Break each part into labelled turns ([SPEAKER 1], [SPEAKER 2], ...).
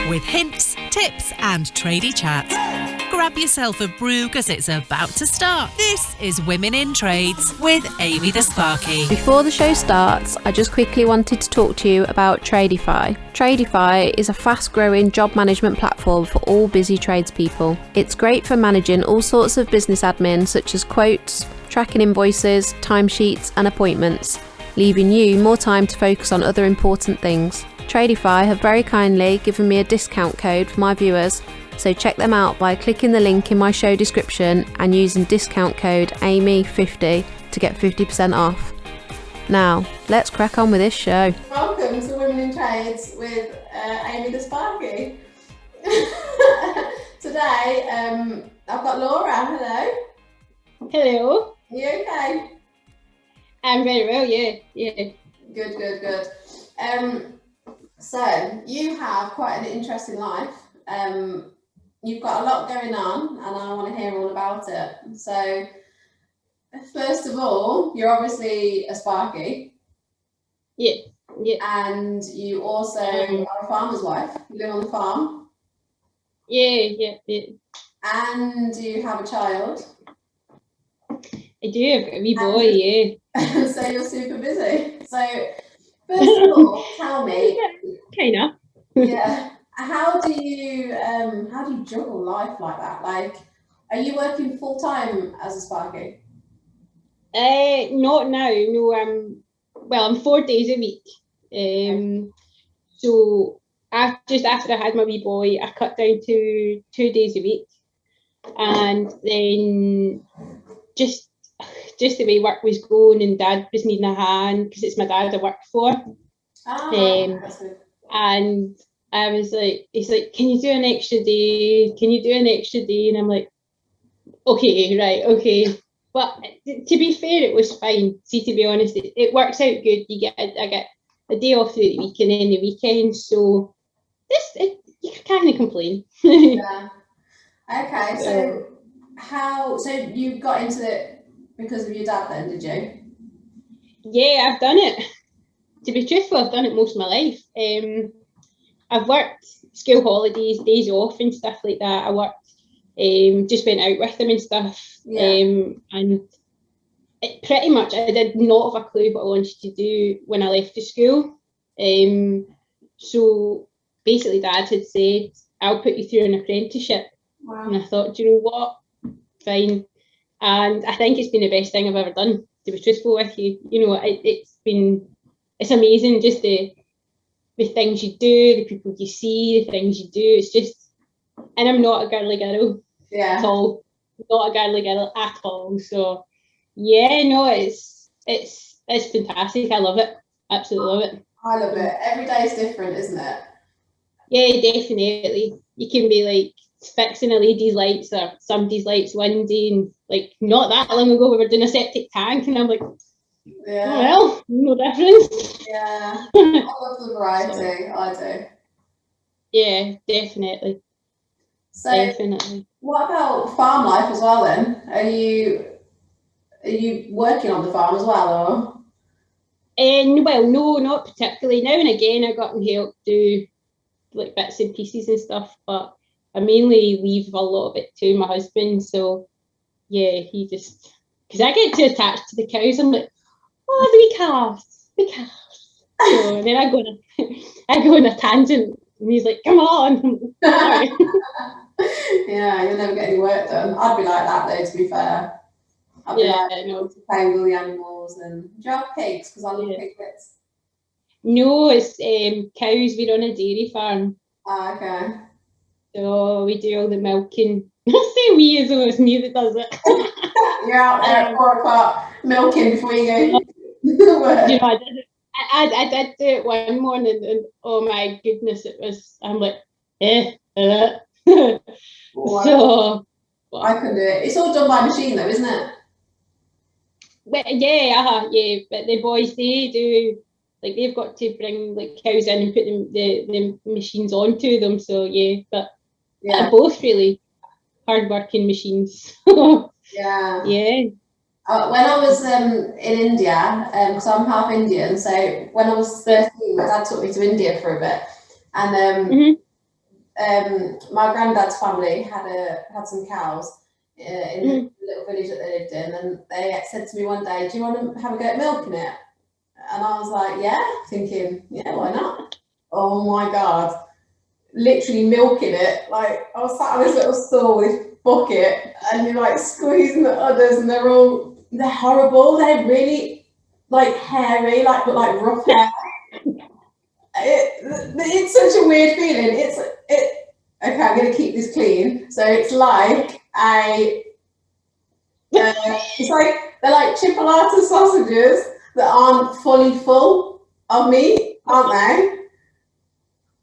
[SPEAKER 1] with hints, tips and tradie chat. Grab yourself a brew because it's about to start. This is Women in Trades with Amy the Sparky.
[SPEAKER 2] Before the show starts, I just quickly wanted to talk to you about Tradify. Tradify is a fast-growing job management platform for all busy tradespeople. It's great for managing all sorts of business admin such as quotes, tracking invoices, timesheets and appointments, leaving you more time to focus on other important things. Tradify have very kindly given me a discount code for my viewers, so check them out by clicking the link in my show description and using discount code AMY50 to get 50% off. Now, let's crack on with this show.
[SPEAKER 3] Welcome to Women in Trades with Amy the Sparky. Today, I've got Laura. Hello.
[SPEAKER 4] Hello.
[SPEAKER 3] Are you okay?
[SPEAKER 4] I'm very well, yeah.
[SPEAKER 3] Good. So, you have quite an interesting life. You've got a lot going on and I want to hear all about it. So, first of all, you're obviously a Sparky.
[SPEAKER 4] Yeah.
[SPEAKER 3] And you also are a farmer's wife. You live on the farm.
[SPEAKER 4] Yeah.
[SPEAKER 3] And you have a child.
[SPEAKER 4] I do, I've got a wee boy, yeah.
[SPEAKER 3] So you're super busy. So first of all, tell me.
[SPEAKER 4] Kinda.
[SPEAKER 3] Yeah. How do you juggle life like that? Like, are you working full time as a Sparky?
[SPEAKER 4] Not now. No. I'm 4 days a week. So just after I had my wee boy, I cut down to 2 days a week, and then just the way work was going, and Dad was needing a hand because it's my dad I work for.
[SPEAKER 3] That's good.
[SPEAKER 4] And I was like, he's like, can you do an extra day? And I'm like, okay. But to be fair, it was fine. See, to be honest, it works out good. I get a day off through the week and then the weekend, so you can't complain.
[SPEAKER 3] Yeah. Okay. So you got into it because of your dad then, did you?
[SPEAKER 4] Yeah, I've done it. To be truthful, I've done it most of my life. I've worked school holidays, days off and stuff like that. I worked, just went out with them and stuff.
[SPEAKER 3] Yeah.
[SPEAKER 4] And pretty much I did not have a clue what I wanted to do when I left the school. So basically Dad had said, I'll put you through an apprenticeship.
[SPEAKER 3] Wow.
[SPEAKER 4] And I thought, do you know what? Fine. And I think it's been the best thing I've ever done, to be truthful with you. You know, it's amazing, just the things you do, the people you see, the things you do. It's just, and I'm not a girly girl at all. Not a girly girl at all. So yeah, no, it's fantastic. I love it. Absolutely love it.
[SPEAKER 3] I love it. Every day is different, isn't it?
[SPEAKER 4] Yeah, definitely. You can be like fixing a lady's lights or somebody's lights one day, and like not that long ago we were doing a septic tank and I'm like,
[SPEAKER 3] yeah.
[SPEAKER 4] Oh, well, no difference.
[SPEAKER 3] Yeah. I love the variety. I do.
[SPEAKER 4] Yeah, definitely.
[SPEAKER 3] So
[SPEAKER 4] definitely.
[SPEAKER 3] What about farm life as well then? Are you working on the farm as well, or?
[SPEAKER 4] Well, no, not particularly. Now and again I got and help do like bits and pieces and stuff, but I mainly leave a lot of it to my husband. So yeah, he just, because I get too attached to the cows. I'm like, oh, the wee calves. So then I go on a tangent, and he's like, come on. Sorry.
[SPEAKER 3] Yeah, you'll never get any work done. I'd be like that though, to be fair. I'd be playing with all the animals. And do you have pigs? Because I love piglets.
[SPEAKER 4] No, it's cows. We're on a dairy farm.
[SPEAKER 3] Ah, okay.
[SPEAKER 4] So we do all the milking. I say we as though it's me that does it.
[SPEAKER 3] You're out there at 4 o'clock milking before you go.
[SPEAKER 4] You know, I did do it one morning, and oh my goodness, I'm like,
[SPEAKER 3] Wow.
[SPEAKER 4] So
[SPEAKER 3] I can do it. It's all done by machine though, isn't it?
[SPEAKER 4] Well, yeah. But the boys, they do, like, they've got to bring like cows in and put the machines onto them. So yeah, but they're both really hard-working machines.
[SPEAKER 3] Yeah.
[SPEAKER 4] Yeah.
[SPEAKER 3] When I was in India, because I'm half Indian, so when I was 13, my dad took me to India for a bit, and my granddad's family had some cows in the little village that they lived in, and they said to me one day, "Do you want to have a go at milking it?" And I was like, "Yeah," thinking, "Yeah, why not?" Oh my God. Literally milking it. Like, I was sat on this little stall with this bucket, and you're like squeezing the udders, and they're horrible. They're really like hairy, like rough hair. It's such a weird feeling. Okay, I'm gonna keep this clean. So it's like it's like they're like chipolata sausages that aren't fully full of meat, aren't they?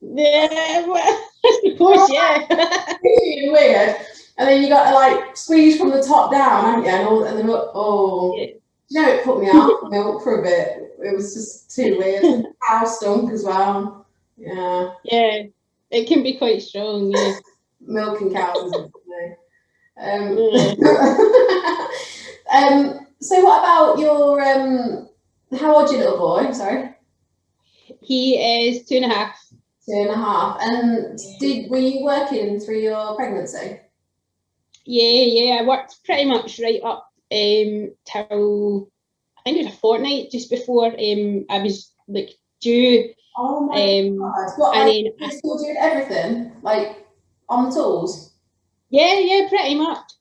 [SPEAKER 4] Yeah, well, I suppose, yeah.
[SPEAKER 3] It's weird. And then you got to like squeeze from the top down, haven't you? And then you know, it put me off milk for a bit. It was just too weird. And the cow stunk as well. Yeah.
[SPEAKER 4] Yeah, it can be quite strong, yeah.
[SPEAKER 3] Milking cows isn't so what about your how old's your little boy? Sorry.
[SPEAKER 4] He is 2.5.
[SPEAKER 3] 2.5. And were you working through your pregnancy?
[SPEAKER 4] Yeah, I worked pretty much right up till I think it was a fortnight just before I was like due.
[SPEAKER 3] Oh my God. What,
[SPEAKER 4] and
[SPEAKER 3] like, you're still doing everything? Like on the tools?
[SPEAKER 4] Yeah, pretty much.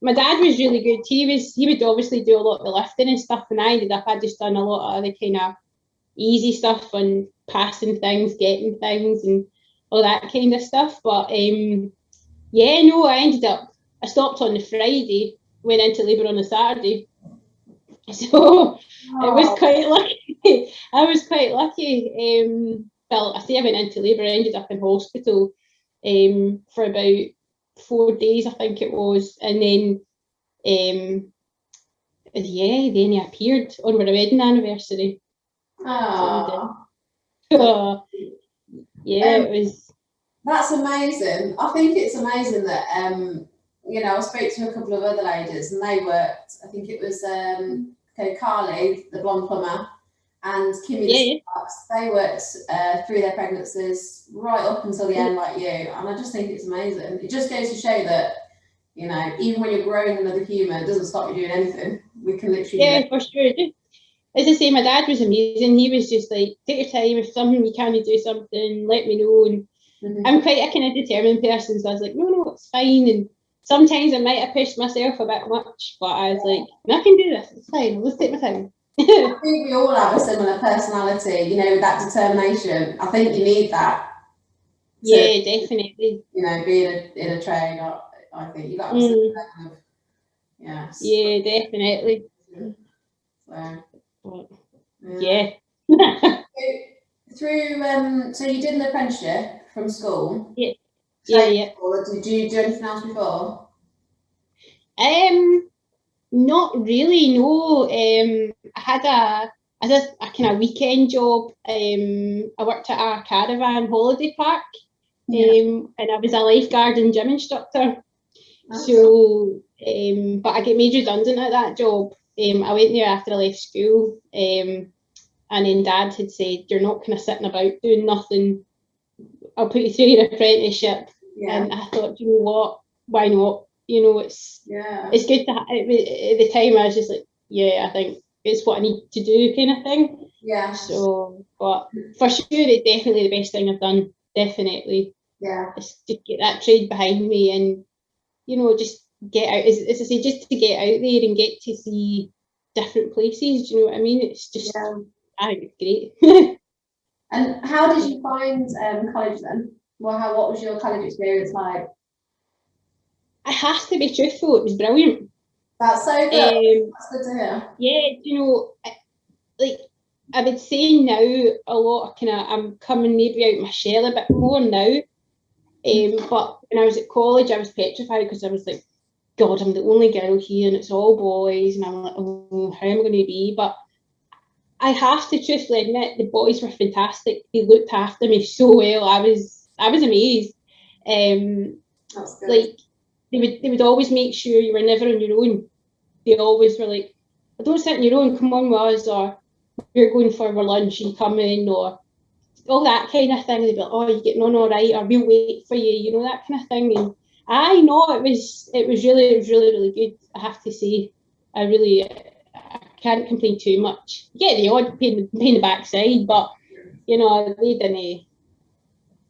[SPEAKER 4] My dad was really good. He would obviously do a lot of the lifting and stuff, and I ended up I just done a lot of the kind of easy stuff and passing things, getting things, and all that kind of stuff. But I stopped on the Friday, went into labour on the Saturday. So it was quite lucky. I was quite lucky. Well, I say I went into labour, I ended up in hospital for about 4 days, I think it was. And then then he appeared on our wedding anniversary.
[SPEAKER 3] Oh.
[SPEAKER 4] It was.
[SPEAKER 3] That's amazing. I think it's amazing that I spoke to a couple of other ladies, and they worked. I think it was Carly, the blonde plumber, and Kimmy the Sparks. They worked through their pregnancies right up until the end, like you. And I just think it's amazing. It just goes to show that even when you're growing another human, it doesn't stop you doing anything. We can literally
[SPEAKER 4] for sure. As I say, my dad was amazing. He was just like, take your time. If something you can't do something, let me know. And I'm quite a kind of determined person, so I was like, no, it's fine. And sometimes I might have pushed myself a bit much, but I was like, I can do this. It's fine. Let's take my time.
[SPEAKER 3] I think we all have a similar personality, with that determination. I think you need that.
[SPEAKER 4] Yeah, definitely.
[SPEAKER 3] Being in a trade, I think you got to have a certain level of,
[SPEAKER 4] yeah, definitely.
[SPEAKER 3] So,
[SPEAKER 4] yeah.
[SPEAKER 3] Through so you did an apprenticeship from school.
[SPEAKER 4] Yeah.
[SPEAKER 3] Did you do anything else before?
[SPEAKER 4] Not really. No. I had a kind of weekend job. I worked at a caravan holiday park. And I was a lifeguard and gym instructor. So, but I get made redundant at that job. I went there after I left school, and then Dad had said, "You're not kind of sitting about doing nothing. I'll put you through your apprenticeship." And I thought, you know what? Why not? It's good to have. At the time, I was just like, I think it's what I need to do, kind of thing.
[SPEAKER 3] Yeah.
[SPEAKER 4] So, but for sure, it's definitely the best thing I've done. Definitely.
[SPEAKER 3] Yeah.
[SPEAKER 4] It's to get that trade behind me, and just get out, as I say, just to get out there and get to see different places. Do you know what I mean? It's just, I think it's great.
[SPEAKER 3] And how did you find college then? Well, what was your college experience like?
[SPEAKER 4] I have to be truthful, it was brilliant.
[SPEAKER 3] That's so good. That's good to hear.
[SPEAKER 4] Yeah, like I would say now a lot of I'm coming maybe out my shell a bit more now. But when I was at college, I was petrified because I was like, God, I'm the only girl here and it's all boys, and I'm like, oh, how am I going to be? But I have to truthfully admit, the boys were fantastic. They looked after me so well. I was amazed.
[SPEAKER 3] That's good.
[SPEAKER 4] Like they would always make sure you were never on your own. They always were like, don't sit on your own, come on with us, or we're going for our lunch and come in, or all that kind of thing. They'd be like, oh, you're getting on all right, or we'll wait for you, you know, that kind of thing. And I know it was really good, I have to say. I can't complain too much. You get the odd pain in the backside, but you know, they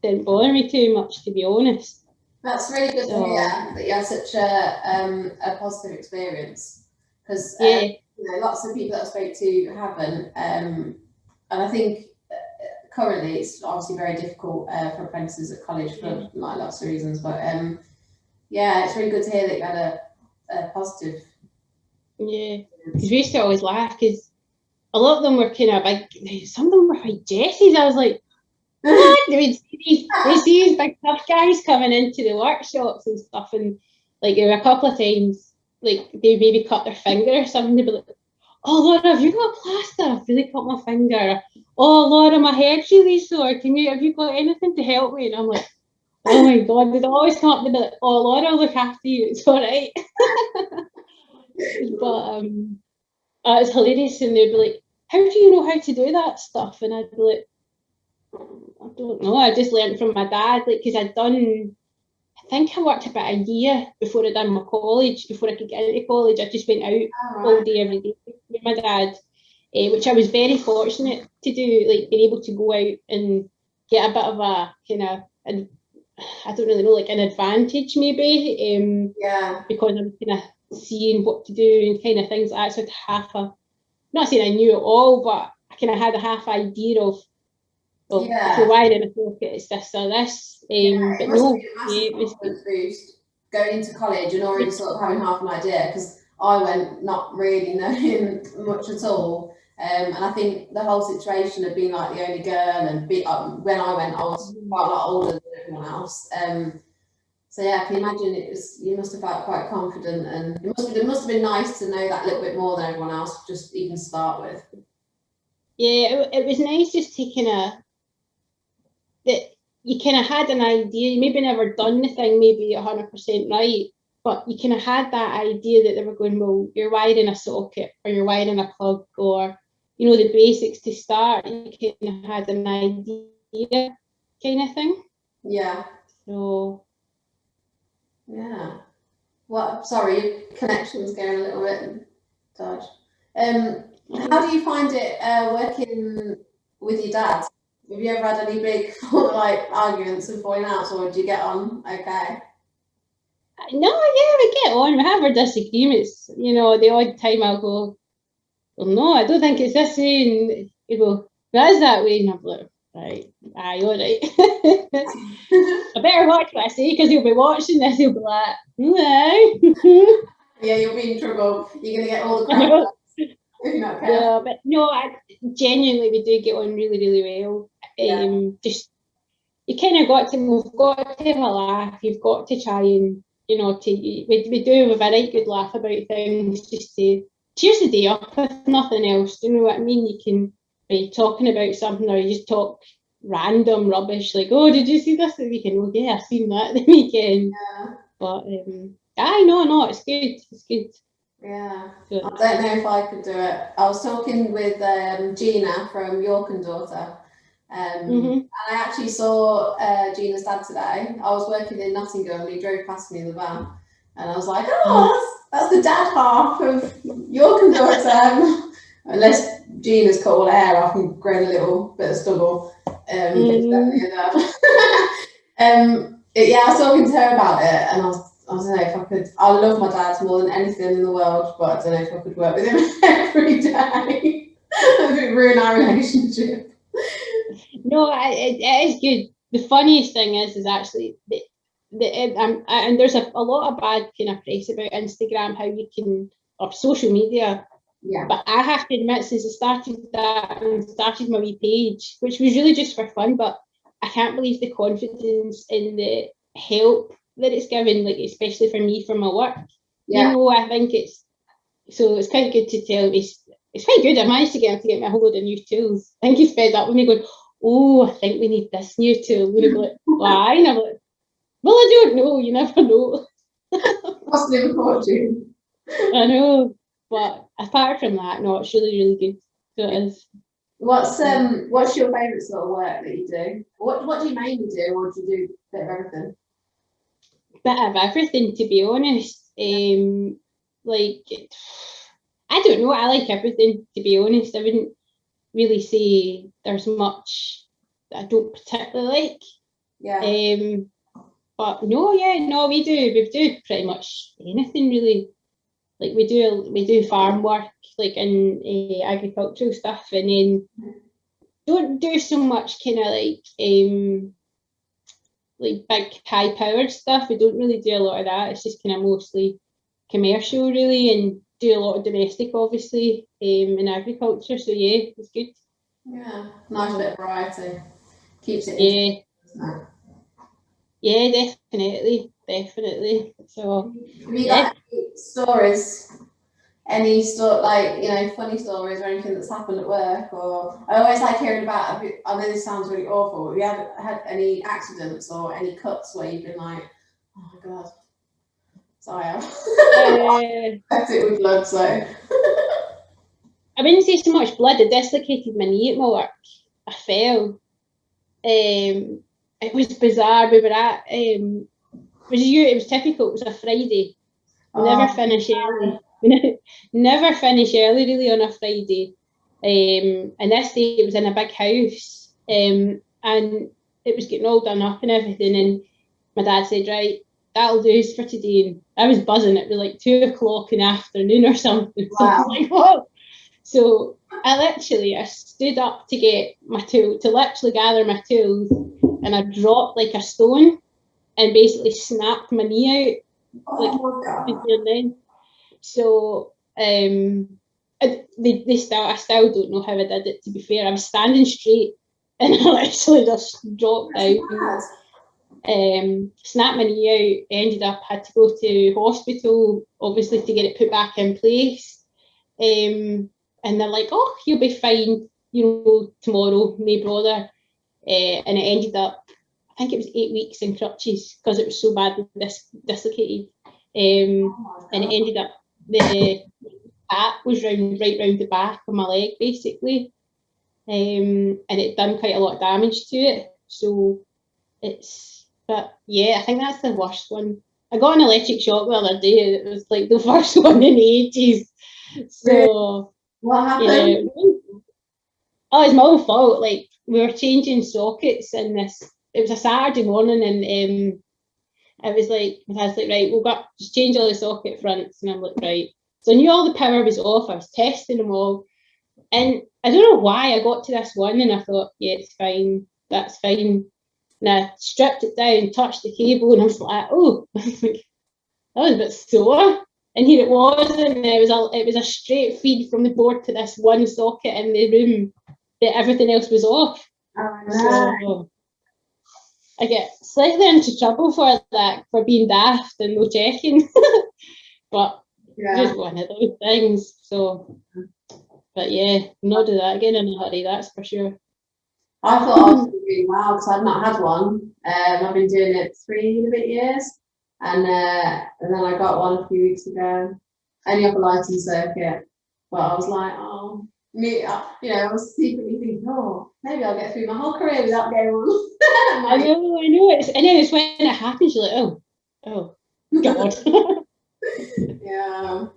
[SPEAKER 4] didn't bother me too much, to be honest.
[SPEAKER 3] That's really good to hear that you had such a positive experience, because you know, lots of people that I spoke to haven't, and I think currently it's obviously very difficult for apprentices at college for like lots of reasons, but yeah, it's really good to hear that you had a positive. Yeah,
[SPEAKER 4] because we used to always laugh, because a lot of them were kind of big, some of them were like Jessies. I was like, what? They see these big tough guys coming into the workshops and stuff, and like there were a couple of times like they maybe cut their finger or something. They'd be like, oh Laura, have you got a plaster? I've really cut my finger. Oh Laura, my head's really sore. Have you got anything to help me? And I'm like, oh my god, they'd always come up and be like, oh Laura, I'll look after you, it's all right. But it's hilarious, and they'd be like, how do you know how to do that stuff? And I'd be like, I don't know, I just learned from my dad, like, because I think I worked about a year before I done my college, before I could get into college. I just went out all day, every day with my dad, which I was very fortunate to do, like being able to go out and get a bit of a kind of, I don't really know, like an advantage maybe, because I was kind of seeing what to do and kind of things like that. So not saying I knew it all, but I kind of had a half idea of if you're wiring a socket, it's this or this. But no,
[SPEAKER 3] it was boost going into college and already sort of having half an idea, because I went not really knowing much at all. And I think the whole situation of being like the only girl, and when I went, I was quite a lot older than everyone else. So yeah, I can imagine you must have felt quite confident, and it must have been nice to know that a little bit more than everyone else, just even start with.
[SPEAKER 4] Yeah, it was nice just taking that you kind of had an idea. You maybe never done the thing maybe 100% right, but you kind of had that idea that they were going, well, you're wiring a socket, or you're wiring a plug, or you know, the basics to start. You kind of had an idea, kind of thing.
[SPEAKER 3] Yeah.
[SPEAKER 4] So.
[SPEAKER 3] Yeah. Well, sorry, your connection's going a little bit dodge. How do you find it working with your dad? Have you ever had any big like arguments and falling outs, or do you get on okay?
[SPEAKER 4] No, yeah, we get on. We have our disagreements. You know, the odd time I'll go, well, no, I don't think it's this way, and you go, that is that way, and I'm like, right, aye, all right. I better watch what I say, because he'll be watching this. He'll be like, no.
[SPEAKER 3] Yeah, you'll be in trouble. You're gonna get all the crap.
[SPEAKER 4] Yeah, but no, genuinely we do get on really, really well. Just you kind of we've got to have a laugh. You've got to try and, you know, we do have a right good laugh about things, just to cheers the day up, if nothing else. Do you know what I mean? You can be talking about something, or you just talk random rubbish, like, oh, did you see this the weekend? Oh yeah, I've seen that the weekend. But no, it's good. It's good.
[SPEAKER 3] Yeah, I don't know if I could do it. I was talking with Gina from York and Daughter, and I actually saw Gina's dad today. I was working in Nottingham, and he drove past me in the van, and I was like, oh, that's the dad half of York and Daughter. Unless Gina's cut all her hair off and grown a little bit of stubble. It's definitely a dad. Yeah, I was talking to her about it, and I don't know if I could. I love my dad more than anything in the world, but I don't know if I could work with him every day. It would ruin our relationship.
[SPEAKER 4] No, it is good. The funniest thing is actually and there's a lot of bad kind of press about Instagram, how you can, or social media.
[SPEAKER 3] Yeah.
[SPEAKER 4] But I have to admit, since I started that and started my wee page, which was really just for fun, but I can't believe the confidence in the help that it's given, like especially for me for my work.
[SPEAKER 3] Yeah.
[SPEAKER 4] You know, I think it's quite good to tell me. It's quite good. I managed to get me a whole load of new tools. I think he's fed up with me going, oh, I think we need this new tool. And I'm like, why? And I'm like, well, I don't know. You never know.
[SPEAKER 3] Must be a fortune.
[SPEAKER 4] I know. But apart from that, no, it's really, really good. So it is.
[SPEAKER 3] What's your favourite sort of work that you do? What do you mainly do, or do you do a bit of everything?
[SPEAKER 4] Bit of everything, to be honest. Like, I don't know. I like everything, to be honest. I wouldn't really say there's much that I don't particularly like.
[SPEAKER 3] Yeah.
[SPEAKER 4] But no, we do pretty much anything really. Like we do farm work, like in agricultural stuff, and then don't do so much kind of like big high powered stuff. We don't really do a lot of that. It's just kind of mostly commercial really, and do a lot of domestic obviously in agriculture. So yeah, it's good.
[SPEAKER 3] Yeah, nice bit of variety. Keeps it
[SPEAKER 4] Yeah, definitely. So
[SPEAKER 3] have you got any stories? Any funny stories or anything that's happened at work? Or I always like hearing about. I know this sounds really awful. Have you had any accidents or any cuts where you've been like, oh my god, sorry, I cut it with blood. So
[SPEAKER 4] I wouldn't say so much blood. I dislocated my knee at my work. I fell. It was bizarre. We were at it was typical. It was a Friday. We never finish early. Never finish early really on a Friday. And this day it was in a big house. And it was getting all done up and everything. And my dad said, right, that'll do us for today. And I was buzzing. It was like 2:00 in the afternoon or something. So I was like, what? So I stood up to get my tool, to literally gather my tools, and I dropped like a stone and basically snapped my knee out. Then. So I still don't know how I did it, to be fair. I was standing straight and I literally just dropped out. Snapped my knee out, had to go to hospital, obviously, to get it put back in place. And they're like, oh, you'll be fine, tomorrow, no bother. And it ended up, I think it was 8 weeks in crutches because it was so badly dislocated. And it ended up, the pat was right round the back of my leg, basically. And it done quite a lot of damage to it. So but yeah, I think that's the worst one. I got an electric shock the other day. It was like the first one in ages. So
[SPEAKER 3] what happened?
[SPEAKER 4] Yeah. Oh, it's my own fault. Like, we were changing sockets in this. It was a Saturday morning, and I was like, my dad's like, right, we'll just change all the socket fronts, and I'm like, right. So I knew all the power was off. I was testing them all, and I don't know why I got to this one, and I thought, yeah, it's fine, that's fine. And I stripped it down, touched the cable, and I was like, oh, that was a bit sore. And here it was, and it was a straight feed from the board to this one socket in the room that everything else was off.
[SPEAKER 3] Oh, no.
[SPEAKER 4] So I get slightly into trouble for that, for being daft and no checking. But just one of those things. So, but yeah, not do that again in a hurry, that's for sure.
[SPEAKER 3] I thought I was doing really well because I've not had one. I've been doing it 3 and a bit years. And then I got one a few weeks ago, only up a lighting circuit. But I was like, oh, I was secretly thinking, oh, maybe I'll get through my whole career without getting one.
[SPEAKER 4] I know. It's when it happens, you're like, oh, God.
[SPEAKER 3] Yeah.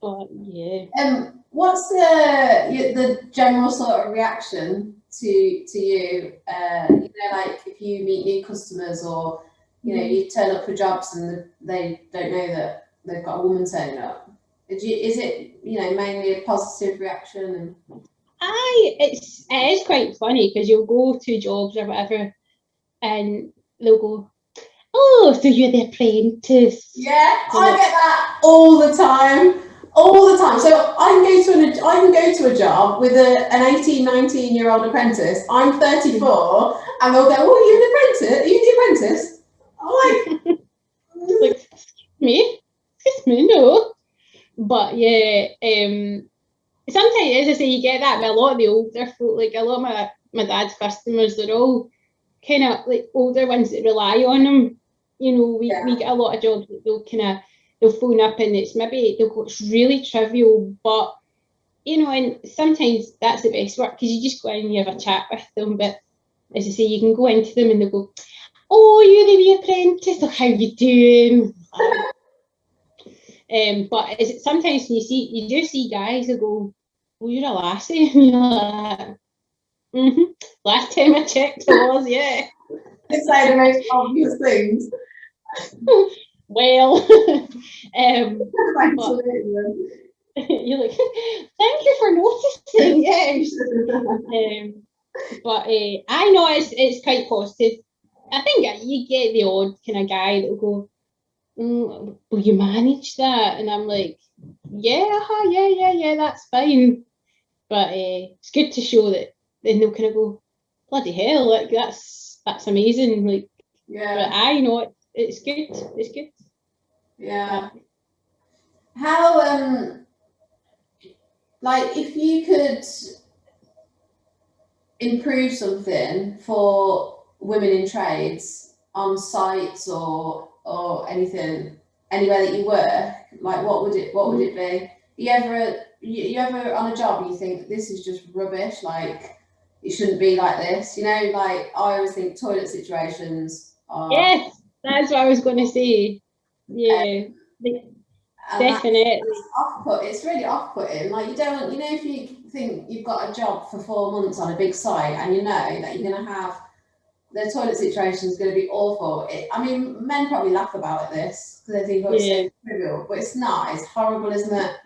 [SPEAKER 4] But yeah.
[SPEAKER 3] What's the general sort of reaction to you? Like if you meet new customers or you turn up for jobs and they don't know that they've got a woman turning up. Is it mainly a positive reaction?
[SPEAKER 4] It is quite funny because you'll go to jobs or whatever, and they'll go, "Oh, so you're the apprentice?"
[SPEAKER 3] Yeah, I get that all the time. So I can go to a job with an 18, 19-year-old apprentice. I'm 34, and they'll go, "Oh, you're the apprentice? Are you the apprentice?" I'm
[SPEAKER 4] like, excuse me, no. But yeah, sometimes, as I say, you get that with a lot of the older folk. Like a lot of my dad's customers, they're all kind of like older ones that rely on them. We get a lot of jobs that they'll phone up and it's really trivial, but you know, and sometimes that's the best work because you just go in and you have a chat with them. But as I say, you can go into them and they go, "Oh, you're the wee apprentice. Look, how you doing?" But sometimes you do see guys that go, "Oh, you're a lassie," and you're like, last time I checked, I was, yeah.
[SPEAKER 3] It's like the most obvious things.
[SPEAKER 4] Well,
[SPEAKER 3] But,
[SPEAKER 4] you're like, thank you for noticing. Yes. But I know it's quite positive. I think you get the odd kind of guy that'll go, will you manage that? And I'm like, yeah, that's fine. But it's good to show that. Then they'll kind of go, bloody hell, like that's amazing. Like,
[SPEAKER 3] yeah.
[SPEAKER 4] But I know it's good. It's good.
[SPEAKER 3] Yeah. How like if you could improve something for women in trades on sites or anything, anywhere that you work, like what would it be? You ever on a job you think this is just rubbish, like it shouldn't be like this, you know? Like I always think toilet situations are...
[SPEAKER 4] Yes, that's what I was going to say. Yeah, definitely.
[SPEAKER 3] It's really off-putting. Like you don't, you know, if you think you've got a job for 4 months on a big site and you know that you're going to have the toilet situation is going to be awful. I mean, men probably laugh about this because they think, oh, it's so trivial, but it's not. It's horrible, isn't it?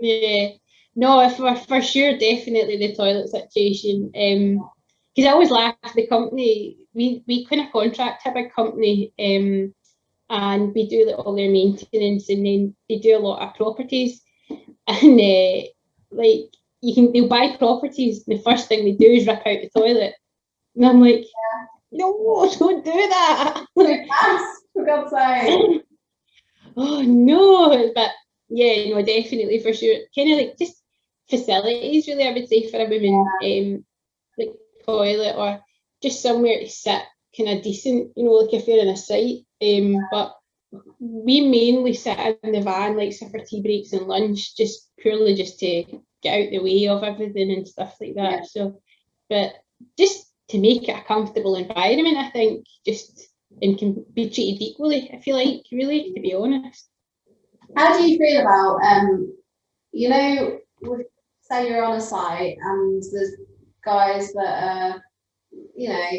[SPEAKER 4] Yeah. No, for sure, definitely the toilet situation. Because I always laugh, the company, we kind of contract a big company, and we do all their maintenance, and then they do a lot of properties, and like they'll buy properties, and the first thing they do is rip out the toilet, and I'm like, no, don't do that.
[SPEAKER 3] For God's sake.
[SPEAKER 4] Oh no, but yeah, no, definitely for sure. Kind of like just facilities, really, I would say for a woman, like toilet or just somewhere to sit, kind of decent, you know, like if you're in a site. But we mainly sit in the van, like for tea breaks and lunch, just purely just to get out the way of everything and stuff like that. Yeah. So, but just to make it a comfortable environment, I think, just and can be treated equally, I feel like, really, to be honest.
[SPEAKER 3] How do you feel about, you know, say you're on a site and there's guys that are, you know,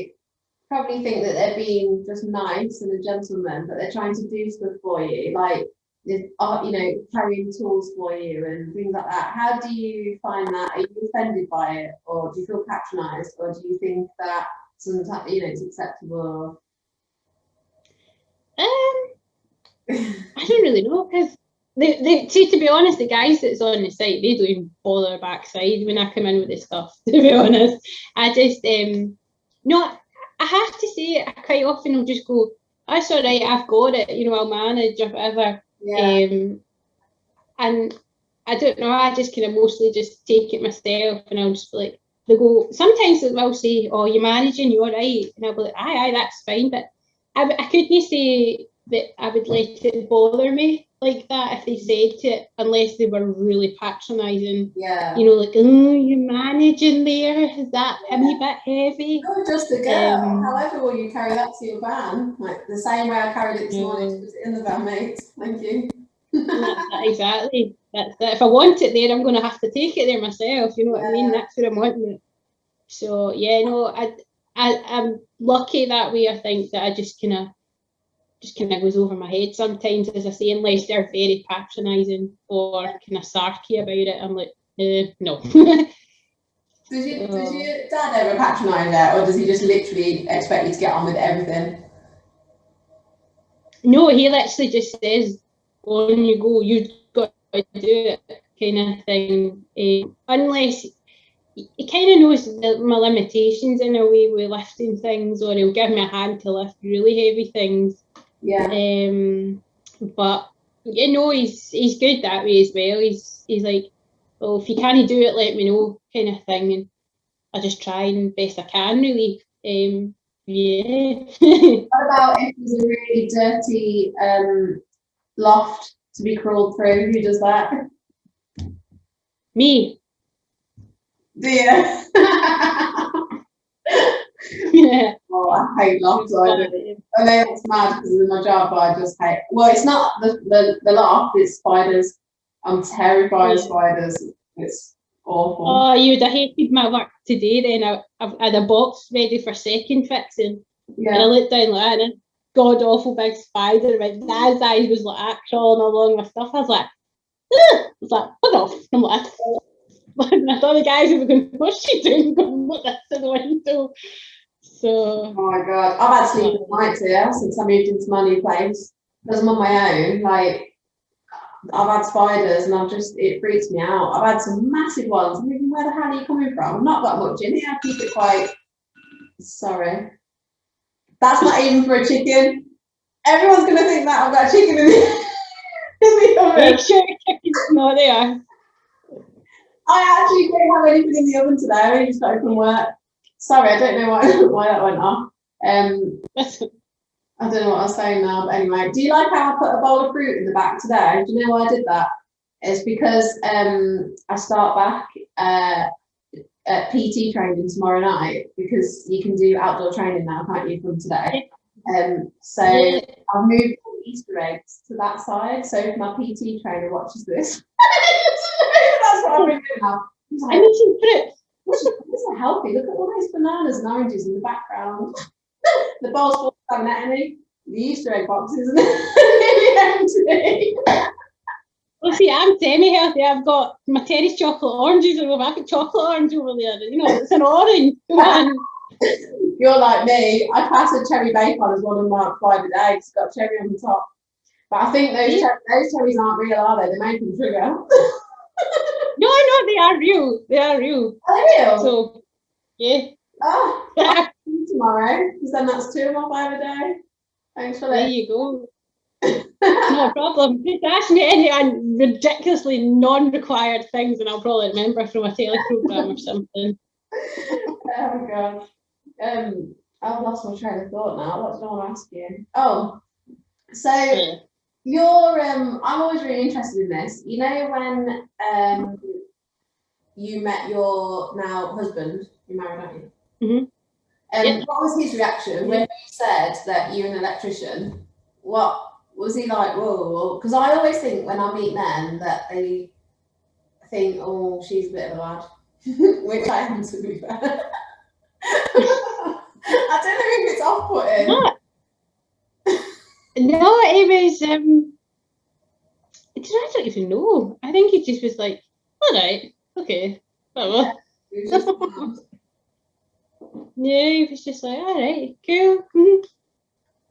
[SPEAKER 3] probably think that they're being just nice and a gentleman, but they're trying to do stuff for you, like, you know, carrying tools for you and things like that. How do you find that? Are you offended by it, or do you feel patronised, or do you think that sometimes, you know, it's acceptable?
[SPEAKER 4] I don't really know, because see, to be honest, the guys that's on the site, they don't even bother their backside when I come in with the stuff, to be honest. I just no, I have to say, I quite often will just go, that's all right, I've got it, you know, I'll manage or whatever. Yeah. And I don't know, I just kind of mostly just take it myself, and I'll just be like, they go, sometimes they'll say, oh, you're managing, you're right, and I'll be like, aye, that's fine, but I couldn't say that I would let it bother me like that if they said it, unless they were really patronising.
[SPEAKER 3] Yeah.
[SPEAKER 4] You know, like, oh, you're managing there, is that a wee bit heavy?
[SPEAKER 3] No, just a girl. However will you carry that to your van? Like the same way I carried it this morning to put it in the van, mate. Thank you.
[SPEAKER 4] Exactly. That's it. If I want it there, I'm going to have to take it there myself. You know what I mean? That's where I'm wanting it. So yeah, no, I'm lucky that way. I think that I just kind of goes over my head sometimes, as I say, unless they're very patronising or kind of sarky about it. I'm like, no.
[SPEAKER 3] Does your dad ever patronise it, or does he just literally expect you to get on with everything?
[SPEAKER 4] No, he literally just says, on you go, you've got to do it, kind of thing. Unless he kind of knows my limitations in a way with lifting things, or he'll give me a hand to lift really heavy things.
[SPEAKER 3] Yeah.
[SPEAKER 4] But you know, he's good that way as well. He's like, well, if you can't do it, let me know, kind of thing, and I just try and best I can, really. Yeah.
[SPEAKER 3] What about if there's a really dirty loft to be crawled through? Who does that?
[SPEAKER 4] Me.
[SPEAKER 3] Do you?
[SPEAKER 4] Yeah.
[SPEAKER 3] Oh, I hate loft spiders. I know it's mad because of my job, but I just hate. Well, it's not the loft; it's spiders. I'm terrified of spiders. It's awful.
[SPEAKER 4] Oh, you'd have hated my work today. Then I've had a box ready for second fixing, and I looked down like that, and a god awful big spider. My dad's eyes was like that, crawling along my stuff. I was like, fuck off! I'm like. And I thought the guys were going, what's she doing? Going, look at the window. So.
[SPEAKER 3] Oh my god, I've had sleepless nights here since I moved into my new place. Because I'm on my own, like I've had spiders and it freaks me out. I've had some massive ones. I'm thinking, where the hell are you coming from? I've not got much in here. I keep it quite. Sorry. That's not even for a chicken. Everyone's going to think that I've got a chicken in the oven.
[SPEAKER 4] Make sure chickens know they are.
[SPEAKER 3] I actually don't have anything in the oven today. I only just got from work. Sorry, I don't know why that went off. I don't know what I was saying now, but anyway. Do you like how I put a bowl of fruit in the back today? Do you know why I did that? It's because I start back at PT training tomorrow night, because you can do outdoor training now, can't you, from today? So I've moved all the Easter eggs to that side. So if my PT trainer watches this, that's what I'm doing now. He's like,
[SPEAKER 4] I'm eating fruit.
[SPEAKER 3] This is healthy. Look at all these bananas and oranges in the background. The bowl's full of empty. The Easter egg boxes empty.
[SPEAKER 4] Well, see, I'm semi-healthy. I've got my Terry's chocolate oranges over. I've got chocolate orange over there. You know, it's an orange. Come on.
[SPEAKER 3] You're like me. I class a cherry bacon as one of my 5 a day. It's got cherry on the top. But I think those cherries aren't real, are they? They're made from sugar.
[SPEAKER 4] No, they are real. They are real.
[SPEAKER 3] Are they real?
[SPEAKER 4] So, yeah.
[SPEAKER 3] Oh, I'll see you tomorrow, because then that's 2 of my 5 a day. Thanks for that.
[SPEAKER 4] There you go. No problem. Just ask me any ridiculously non-required things, and I'll probably remember from a telly programme or something.
[SPEAKER 3] Oh god. I've lost my train of thought now. What did I want to ask you? Oh, so you're I'm always really interested in this. You know, when you met your now husband, you're married, aren't you?
[SPEAKER 4] Mm-hmm.
[SPEAKER 3] What was his reaction when you said that you're an electrician? What was he like? Whoa, because I always think when I meet men that they think, oh, she's a bit of a lad, which I am, to be fair. I don't know if it's off-putting.
[SPEAKER 4] No, it was. I don't even know. I think he just was like, all right, okay, whatever. Yeah, he was just like, all right, cool.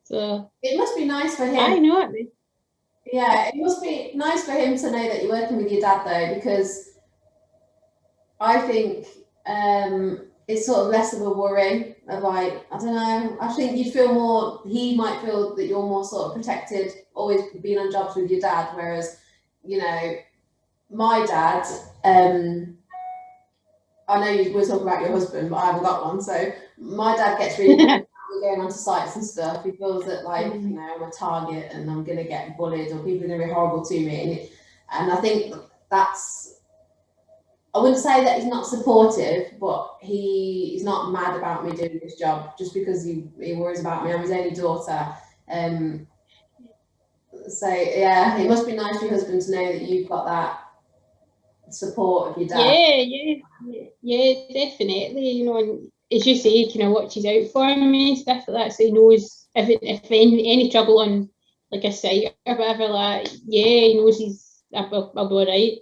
[SPEAKER 4] So
[SPEAKER 3] it must be nice for him.
[SPEAKER 4] I know it.
[SPEAKER 3] Yeah, it must be nice for him to know that you're working with your dad, though, because I think it's sort of less of a worry of, like, I don't know, I think you'd feel more, he might feel that you're more sort of protected, always being on jobs with your dad, whereas, you know, my dad, I know you were talking about your husband, but I haven't got one, so my dad gets really going onto sites and stuff. He feels that, like, you know, I'm a target and I'm going to get bullied or people are going to be horrible to me, and I think that's, I wouldn't say that he's not supportive, but he's not mad about me doing this job just because he worries about me. I'm his only daughter. So yeah, it must be nice for your husband to know that you've got that support of your dad.
[SPEAKER 4] Yeah, definitely. You know, and as you say, he kind of watches out for me and stuff like that, so he knows if any trouble on like a site or whatever, like, yeah, he knows I'll be all right.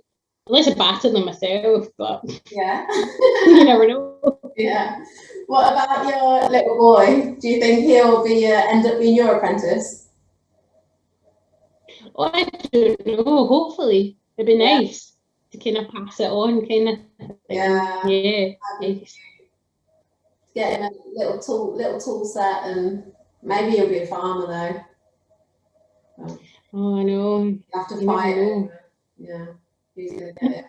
[SPEAKER 4] Unless I batter them myself, but
[SPEAKER 3] yeah,
[SPEAKER 4] you never know.
[SPEAKER 3] Yeah. What about your little boy? Do you think he'll be end up being your apprentice?
[SPEAKER 4] Oh, I don't know. Hopefully, it'd be nice to kind of pass it on, kind of.
[SPEAKER 3] Yeah.
[SPEAKER 4] Nice.
[SPEAKER 3] Get him a little tool set, and maybe he'll be a farmer though.
[SPEAKER 4] Oh, I know.
[SPEAKER 3] You have to fight it. Yeah. Who's gonna get it?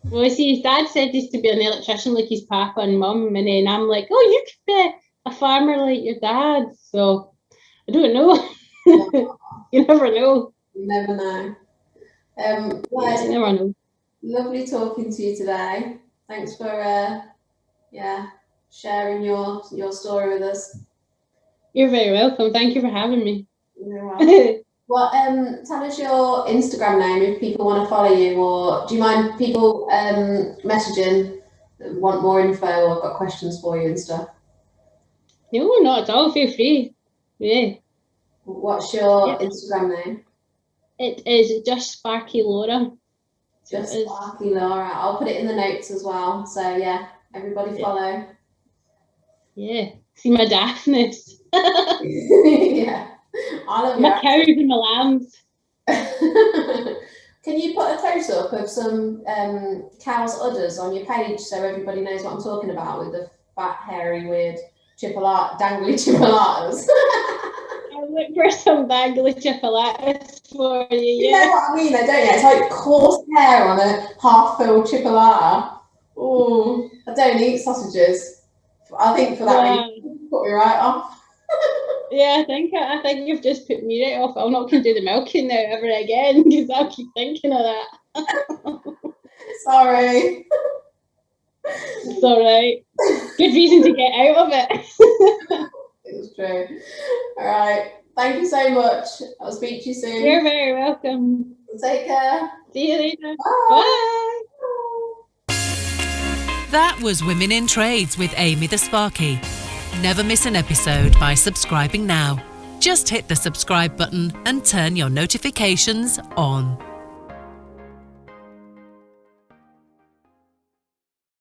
[SPEAKER 4] Well, see, his dad said he's to be an electrician like his papa and mum, and then I'm like, oh, you could be a farmer like your dad. So I don't know. You never know.
[SPEAKER 3] You never know.
[SPEAKER 4] You never know.
[SPEAKER 3] Lovely talking to you today. Thanks for sharing your story with us.
[SPEAKER 4] You're very welcome. Thank you for having me.
[SPEAKER 3] You're welcome. Well, tell us your Instagram name if people want to follow you, or do you mind people messaging that want more info or got questions for you and stuff?
[SPEAKER 4] No, not at all. Feel free. Yeah.
[SPEAKER 3] What's your Instagram name?
[SPEAKER 4] It is just Sparky Laura.
[SPEAKER 3] Just Sparky Laura. I'll put it in the notes as well. So yeah, everybody follow.
[SPEAKER 4] Yeah. See my daftness.
[SPEAKER 3] Yeah. I love
[SPEAKER 4] my cows and my lambs.
[SPEAKER 3] Can you put a close up of some cows' udders on your page so everybody knows what I'm talking about with the fat, hairy, weird dangly chipolatas?
[SPEAKER 4] I'll look for some dangly chipolatas for you.
[SPEAKER 3] You know what I mean, though, don't you? It's like coarse hair on a half-filled chipolata. Oh, I don't eat sausages. I think for that reason, put me right off.
[SPEAKER 4] Yeah, I think you've just put me right off. I'm not going to do the milking now ever again because I'll keep thinking of that.
[SPEAKER 3] Sorry.
[SPEAKER 4] It's all right. Good reason to get out of it.
[SPEAKER 3] It's true. All right. Thank you so much. I'll speak to you soon.
[SPEAKER 4] You're very welcome.
[SPEAKER 3] Take care.
[SPEAKER 4] See you later.
[SPEAKER 3] Bye.
[SPEAKER 4] Bye.
[SPEAKER 1] That was Women in Trades with Amy the Sparky. Never miss an episode by subscribing now. Just hit the subscribe button and turn your notifications on.